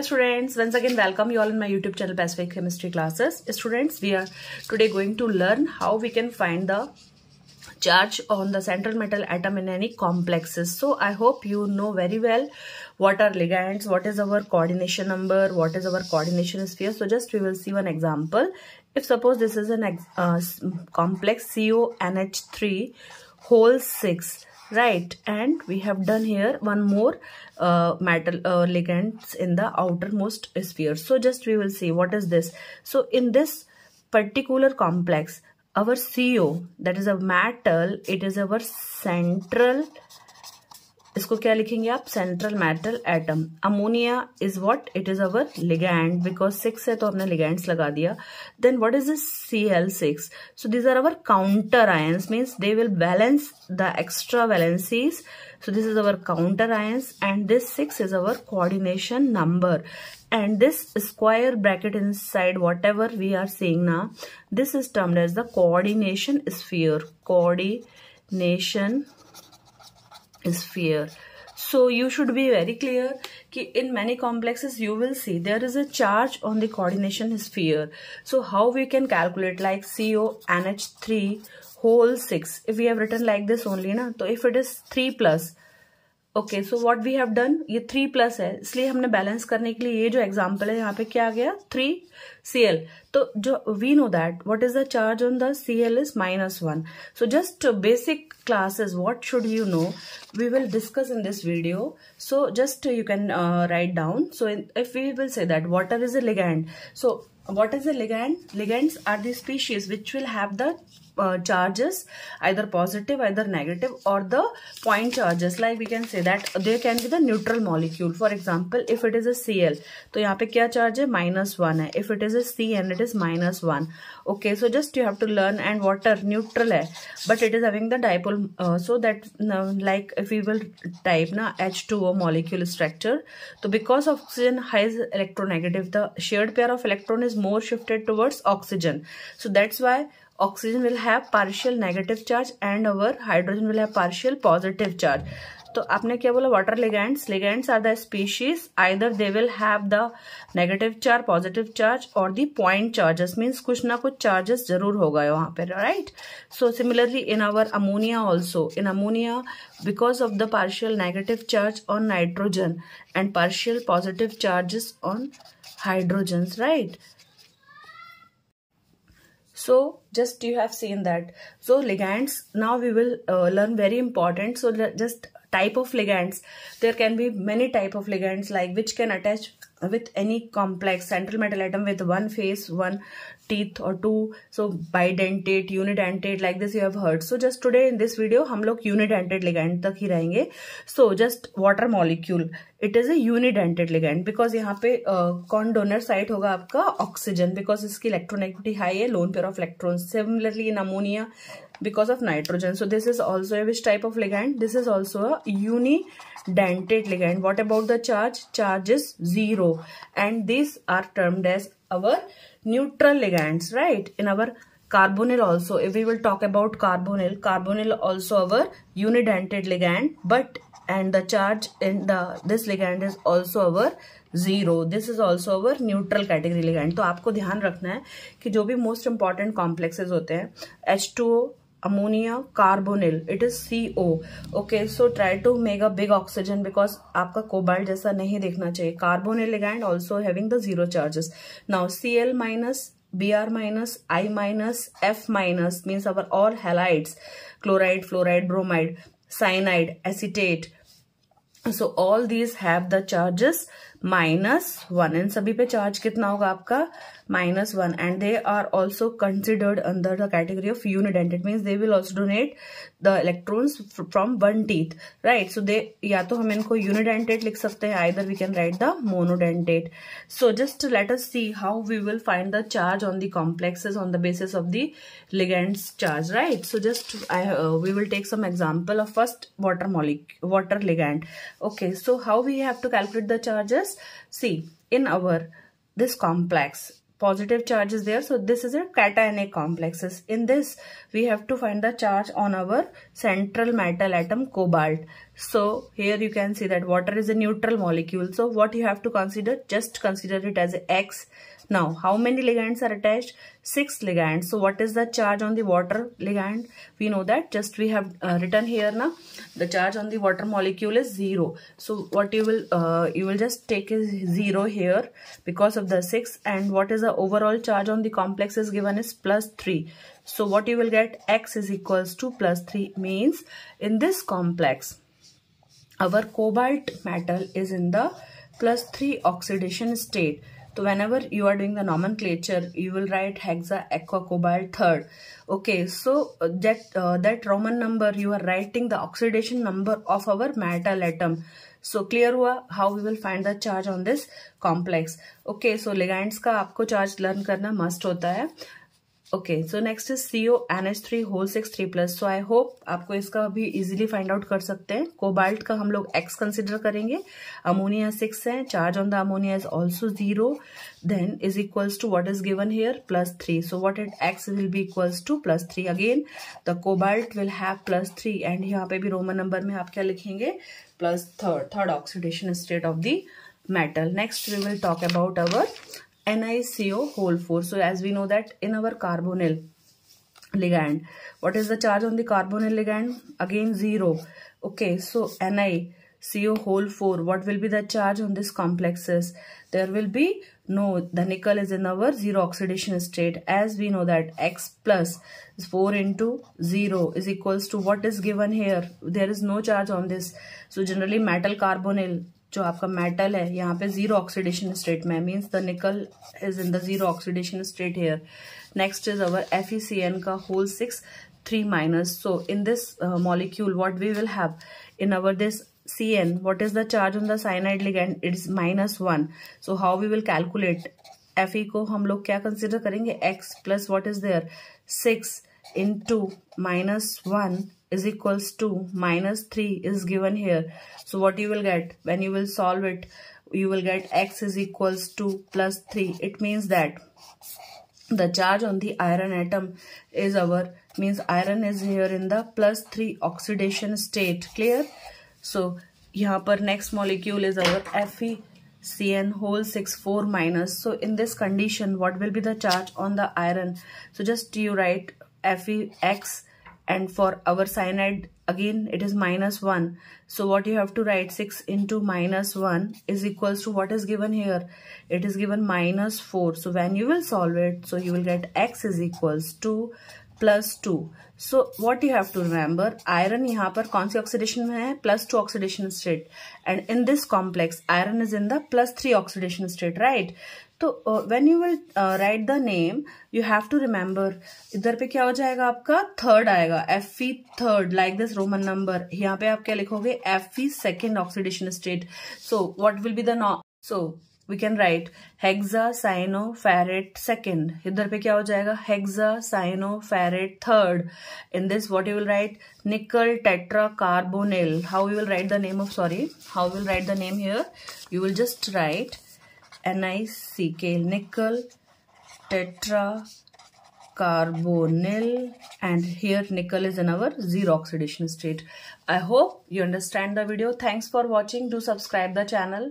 students, once again welcome you all in my YouTube channel Pacific Chemistry classes. Students, we are today going to learn how we can find the charge on the central metal atom in any complexes. So I hope you know very well what are ligands, what is our coordination number, what is our coordination sphere. So just we will see one example. If suppose this is an complex CONH3 whole 6, right, and we have done here one more metal ligands in the outermost sphere. So just we will see what is this. So in this particular complex, our CO, that is a metal, it is our central, इसको क्या लिखेंगे आप, central metal atom. Ammonia is what, it is our ligand, because 6 है तो हमने ligands लगा दिया. Then what is this Cl6. So these are our counter ions, means they will balance the extra valencies. So this is our counter ions and this 6 is our coordination number, and this square bracket inside whatever we are seeing now, this is termed as the coordination sphere. Coordination sphere. So you should be very clear कि in many complexes you will see there is a charge on the coordination sphere. So how we can calculate, like CONH3 whole 6, if we have written like this only ना, तो if it is 3 plus, okay, so what we have done, ये 3 plus है, इसलिए हमने balance करने के लिए ये जो एग्जांपल है यहाँ पे क्या आ गया, 3Cl. तो जो we know that what is the charge on the Cl is -1. So just basic classes what should you know we will discuss in this video. So just you can write down. So if we will say that water is a ligand, so what is a ligand? Ligands are the species which will have the charges either positive, either negative, or the point charges. Like we can say that there can be the neutral molecule. For example, if it is a Cl, तो यहाँ पे क्या charge है, -1 है. If it is a Cn, it is -1. Okay, so just you have to learn. And water neutral है, but it is having the dipole. So that like if we will type na H2O molecule structure, so because oxygen has electronegative, the shared pair of electron is more shifted towards oxygen. So that's why oxygen will have partial negative charge and our hydrogen will have partial positive charge. तो आपने क्या बोला, water ligands. Ligands are the species either they will have the negative charge, positive charge और the point charges, means कुछ ना कुछ charges जरूर होगा वहां पे, right. So similarly in our ammonia also, in ammonia because of the partial negative charge on nitrogen and partial positive charges on hydrogens, right. So just you have seen that. So ligands, now we will learn very important. So just type of ligands. There can be many type of ligands, like which can attach with any complex central metal atom with one face, one teeth or two. So bidentate, unidentate, like this you have heard. So just today in this video हम लोग unidentate ligand तक ही रहेंगे. So just water molecule, it is a unidentate ligand because यहाँ पे कौन donor site होगा आपका, oxygen, because इसकी इलेक्ट्रोनेगेटिविटी हाई है, lone pair of electrons. Similarly in ammonia because of nitrogen. So this is also a which type of ligand? This is also a unidentate ligand. What about the charge? Charge is 0, and these are termed as our neutral ligands, right? In our carbonyl also, if we will talk about carbonyl also our unidentate ligand, but and the charge in this ligand is also our 0. This is also our neutral category ligand. तो आपको ध्यान रखना है कि जो भी most important complexes होते हैं, H2O, ammonia, carbonyl, it is CO. Okay, so try to make a big oxygen because आपका कोबाल्ट जैसा नहीं देखना चाहिए. Carbonyl ligand also having the 0 charges. Now Cl minus, Br minus, I minus, F minus means our all halides, chloride, fluoride, bromide, cyanide, acetate. So all these have the charges -1. इन सभी पे charge कितना होगा आपका, -1. and they are also considered under the category of unidentate, means they will also donate the electrons from one teeth, right. So they, या तो हम इनको unidentate लिख सकते हैं, either we can write the monodentate. So just let us see how we will find the charge on the complexes on the basis of the ligand's charge, right. So just we will take some example of first water ligand. Okay, so how we have to calculate the charges? See, in our this complex, positive charge is there. So this is a cationic complexes. In this we have to find the charge on our central metal atom cobalt. So here you can see that water is a neutral molecule. So what you have to consider, just consider it as a X. Now how many ligands are attached? 6 ligands. So what is the charge on the water ligand? We know that, just we have written here now, the charge on the water molecule is 0. So what you will just take is 0 here because of the 6, and what is the overall charge on the complex is given is +3. So what you will get, X is equals to +3, means in this complex our cobalt metal is in the +3 oxidation state. So whenever you are doing the nomenclature, you will write hexa aqua cobalt third. Okay, so that Roman number you are writing the oxidation number of our metal atom. So clear हुआ how we will find the charge on this complex. Okay, so ligands का आपको charge learn करना must होता है. Okay, so next is CONH3 whole 6 3+. So I hope आपको इसका भी easily find out कर सकते हैं. कोबाल्ट का हम लोग X consider करेंगे. अमोनिया 6 है. Charge on the ammonia is also 0. Then is equals to what is given here, +3. So what it X will be equals to +3. Again the cobalt will have +3, and यहाँ पे भी Roman number में आप क्या लिखेंगे, third oxidation state of the metal. Next we will talk about our NiCO whole 4. So as we know that in our carbonyl ligand, what is the charge on the carbonyl ligand? Again 0. Okay, so NiCO whole 4, what will be the charge on this complexes? There will be no, the nickel is in our 0 oxidation state. As we know that X plus 4 into 0 is equals to what is given here. There is no charge on this. So generally metal carbonyl, जो आपका metal है यहाँ पे 0 oxidation state में, means the nickel is in the 0 oxidation state here. Next is our FeCN का whole 6 3-. So in this molecule what we will have in our this CN, what is the charge on the cyanide ligand? It is -1. So how we will calculate? Fe को हम लोग क्या consider करेंगे, X plus what is there, 6 into -1 is equals to -3 is given here. So what you will get when you will solve it, you will get X is equals to +3. It means that the charge on the iron atom is our, means iron is here in the +3 oxidation state. Clear? So यहाँ पर next molecule is our FeCN whole 6 4-. So in this condition what will be the charge on the iron? So just you write FeX, and for our cyanide again it is -1. So what you have to write, 6 into -1 is equals to what is given here, it is given -4. So when you will solve it, so you will get X is equals to +2. So what you have to remember, iron यहाँ पर कौन सी oxidation में है, +2 oxidation state, and in this complex iron is in the +3 oxidation state, right. तो when you will write the name, you have to remember इधर पे क्या हो जाएगा, आपका थर्ड आएगा, Fe third, like this Roman number. यहाँ पे आप क्या लिखोगे, Fe second oxidation state. So what will be the so we can write hexacyanoferrate second. इधर पे क्या हो जाएगा, hexacyanoferrate third. In this what you will write, nickel tetracarbonyl. How you will write the name of, how you will write the name here, you will just write NiCK, nickel tetracarbonyl, and here nickel is in our 0 oxidation state. I hope you understand the video. Thanks for watching. Do subscribe the channel.